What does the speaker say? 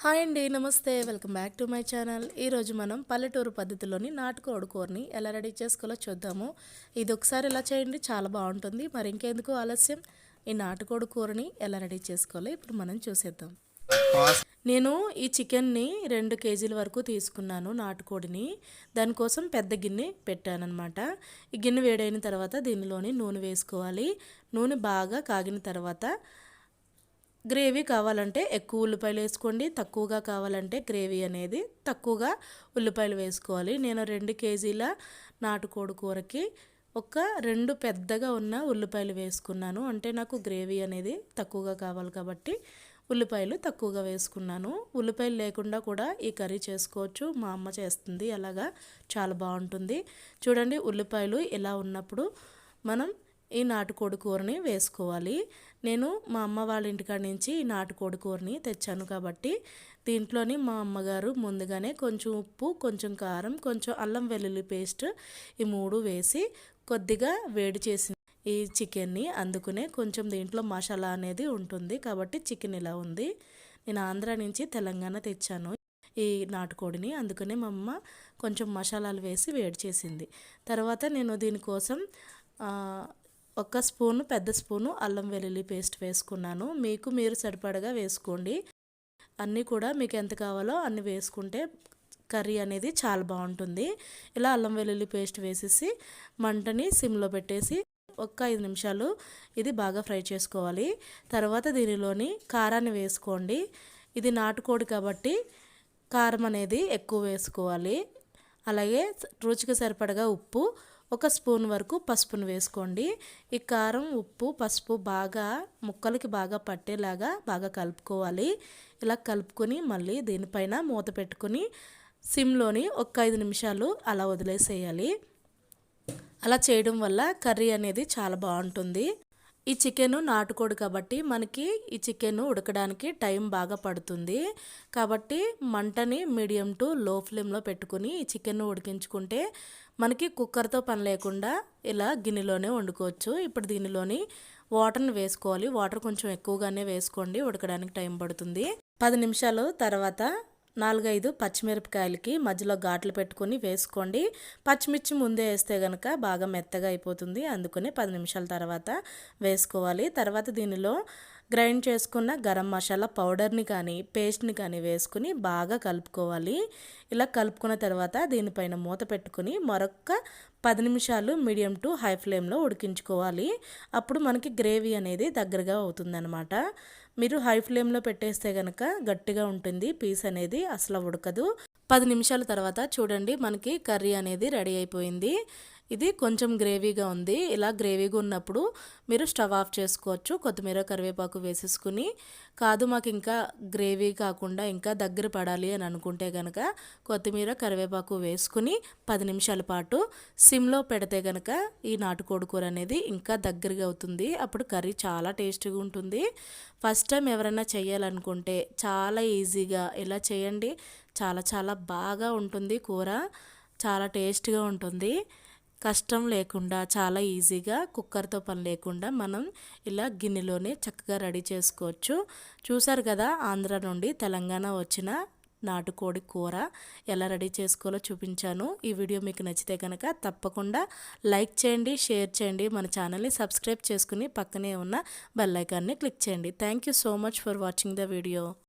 Hi అండి, నమస్తే. Welcome back to my channel. ఈరోజు మనం పల్లెటూరు పద్ధతిలోని నాటుకోడి కూరని ఎలా రెడీ చేసుకోవాలో చూద్దాము. ఇది ఒకసారి ఇలా చేయండి, చాలా బాగుంటుంది. మరి ఇంకెందుకు ఆలస్యం, ఈ నాటుకోడి కూరని ఎలా రెడీ చేసుకోవాలో ఇప్పుడు మనం చూసేద్దాం. నేను ఈ చికెన్ని 2 కేజీల వరకు తీసుకున్నాను నాటుకోడిని. దానికోసం పెద్ద గిన్నె పెట్టానన్నమాట. ఈ గిన్నె వేడైన తర్వాత దీనిలోని నూనె వేసుకోవాలి. నూనె బాగా కాగిన తర్వాత గ్రేవీ కావాలంటే ఎక్కువ ఉల్లిపాయలు వేసుకోండి, తక్కువగా కావాలంటే గ్రేవీ అనేది తక్కువగా ఉల్లిపాయలు వేసుకోవాలి. నేను 2 కేజీల నాటుకోడి కూరకి ఒక 2 పెద్దగా ఉన్న ఉల్లిపాయలు వేసుకున్నాను. అంటే నాకు గ్రేవీ అనేది తక్కువగా కావాలి కాబట్టి ఉల్లిపాయలు తక్కువగా వేసుకున్నాను. ఉల్లిపాయలు లేకుండా కూడా ఈ కర్రీ చేసుకోవచ్చు. మా అమ్మ చేస్తుంది అలాగా, చాలా బాగుంటుంది. చూడండి, ఉల్లిపాయలు ఇలా ఉన్నప్పుడు మనం ఈ నాటుకోడి కూరని వేసుకోవాలి. నేను మా అమ్మ వాళ్ళ ఇంటికాడ నుంచి ఈ నాటుకోడి కూరని తెచ్చాను కాబట్టి దీంట్లోని మా అమ్మగారు ముందుగానే కొంచెం ఉప్పు, కొంచెం కారం, కొంచెం అల్లం వెల్లుల్లి పేస్ట్ ఈ 3 వేసి కొద్దిగా వేడి చేసి ఈ చికెన్ని, అందుకునే కొంచెం దీంట్లో మసాలా అనేది ఉంటుంది కాబట్టి చికెన్ ఇలా ఉంది. నేను ఆంధ్ర నుంచి తెలంగాణ తెచ్చాను ఈ నాటుకోడిని, అందుకనే మా అమ్మ కొంచెం మసాలాలు వేసి వేడి చేసింది. తర్వాత నేను దీనికోసం ఒక స్పూను, పెద్ద స్పూను అల్లం వెల్లుల్లి పేస్ట్ వేసుకున్నాను. మీరు సరిపడగా వేసుకోండి. అన్నీ కూడా మీకు ఎంత కావాలో అన్ని వేసుకుంటే కర్రీ అనేది చాలా బాగుంటుంది. ఇలా అల్లం వెల్లుల్లి పేస్ట్ వేసేసి మంటని సిమ్లో పెట్టేసి ఒక 5 నిమిషాలు ఇది బాగా ఫ్రై చేసుకోవాలి. తర్వాత దీనిలోని కారాన్ని వేసుకోండి. ఇది నాటుకోడి కాబట్టి కారం అనేది ఎక్కువ వేసుకోవాలి. అలాగే రుచికి సరిపడగా ఉప్పు, ఒక స్పూన్ వరకు పసుపును వేసుకోండి. ఈ కారం, ఉప్పు, పసుపు బాగా ముక్కలకి బాగా పట్టేలాగా బాగా కలుపుకోవాలి. ఇలా కలుపుకొని మళ్ళీ దీనిపైన మూత పెట్టుకొని సిమ్లోని ఒక 5 నిమిషాలు అలా వదిలేసేయాలి. అలా చేయడం వల్ల కర్రీ అనేది చాలా బాగుంటుంది. ఈ చికెను నాటుకోడి కాబట్టి మనకి ఈ చికెన్ ఉడకడానికి టైం బాగా పడుతుంది. కాబట్టి మంటని మీడియం టు లో ఫ్లేమ్లో పెట్టుకుని ఈ చికెన్ ఉడికించుకుంటే మనకి కుక్కర్తో పని లేకుండా ఇలా గిన్నెలోనే వండుకోవచ్చు. ఇప్పుడు దీనిలోని వాటర్ని వేసుకోవాలి. వాటర్ కొంచెం ఎక్కువగానే వేసుకోండి, ఉడకడానికి టైం పడుతుంది. 10 నిమిషాలు తర్వాత 4-5 పచ్చిమిరపకాయలకి మధ్యలో ఘాట్లు పెట్టుకొని వేసుకోండి. పచ్చిమిర్చి ముందే వేస్తే కనుక బాగా మెత్తగా అయిపోతుంది, అందుకని 10 నిమిషాల తర్వాత వేసుకోవాలి. తర్వాత దీనిలో గ్రైండ్ చేసుకున్న గరం మసాలా పౌడర్ని కానీ పేస్ట్ని కానీ వేసుకుని బాగా కలుపుకోవాలి. ఇలా కలుపుకున్న తర్వాత దీనిపైన మూత పెట్టుకుని మరొక 10 నిమిషాలు మీడియం టు హై ఫ్లేమ్లో ఉడికించుకోవాలి. అప్పుడు మనకి గ్రేవీ అనేది దగ్గరగా అవుతుందన్నమాట. మీరు హై ఫ్లేమ్లో పెట్టేస్తే కనుక గట్టిగా ఉంటుంది, పీస్ అనేది అసలు ఉడకదు. 10 నిమిషాల తర్వాత చూడండి, మనకి కర్రీ అనేది రెడీ అయిపోయింది. ఇది కొంచెం గ్రేవీగా ఉంది. ఇలా గ్రేవీగా ఉన్నప్పుడు మీరు స్టవ్ ఆఫ్ చేసుకోవచ్చు. కొత్తిమీర, కరివేపాకు వేసేసుకుని, కాదు మాకు ఇంకా గ్రేవీ కాకుండా ఇంకా దగ్గర పడాలి అని అనుకుంటే కనుక కొత్తిమీర, కరివేపాకు వేసుకుని 10 నిమిషాల పాటు సిమ్లో పెడితే కనుక ఈ నాటుకోడి కూర అనేది ఇంకా దగ్గరగా అవుతుంది. అప్పుడు కర్రీ చాలా టేస్టీగా ఉంటుంది. ఫస్ట్ టైం ఎవరైనా చేయాలనుకుంటే చాలా ఈజీగా ఇలా చేయండి. చాలా చాలా బాగా ఉంటుంది కూర, చాలా టేస్ట్గా ఉంటుంది. కష్టం లేకుండా చాలా ఈజీగా కుక్కర్తో పని లేకుండా మనం ఇలా గిన్నెలోనే చక్కగా రెడీ చేసుకోవచ్చు. చూసారు కదా, ఆంధ్ర నుండి తెలంగాణ వచ్చిన నాటుకోడి కూర ఎలా రెడీ చేసుకోవాలో చూపించాను. ఈ వీడియో మీకు నచ్చితే కనుక తప్పకుండా లైక్ చేయండి, షేర్ చేయండి, మన ఛానల్ని సబ్స్క్రైబ్ చేసుకుని పక్కనే ఉన్న బెల్ ఐకాన్ని క్లిక్ చేయండి. Thank you so much for watching the video.